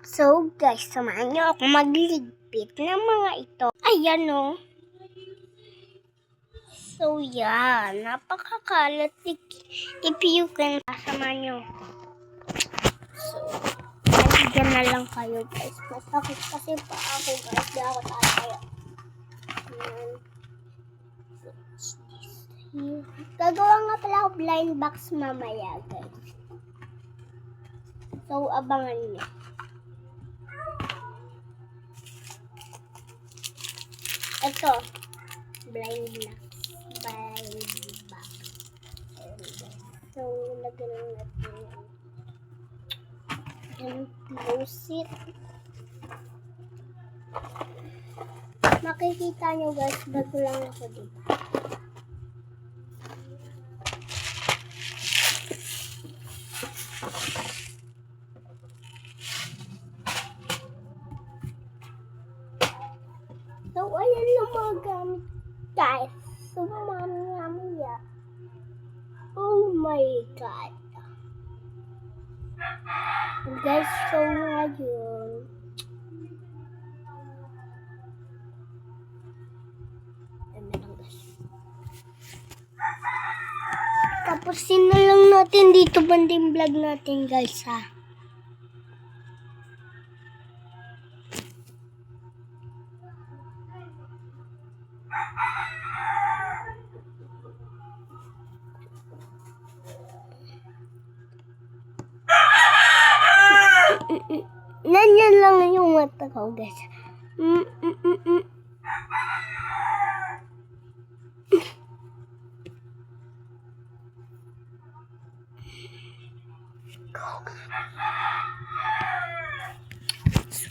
So guys, samahan niyo ako magligpit ng mga ito. Ayan o. So yan, napakakalat. If you can, samahan niyo. So, dyan na lang kayo guys. Masakit kasi pa ako guys. Di ako tataya. Ayan. Gagawa nga pala ako blind box mamaya guys. So, abangan niyo. Ito, blind box. So, lagyan natin and close it. Makikita nyo guys, bago lang ako dito. So, ayan yung mga gamit guys. So, mamaya. Oh my God. Guys, so ngayon. Tapusin na lang natin dito banding vlog natin guys ha. Nanyan lang yung mata ko guys.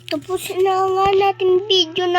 Tapusin na nga natin video na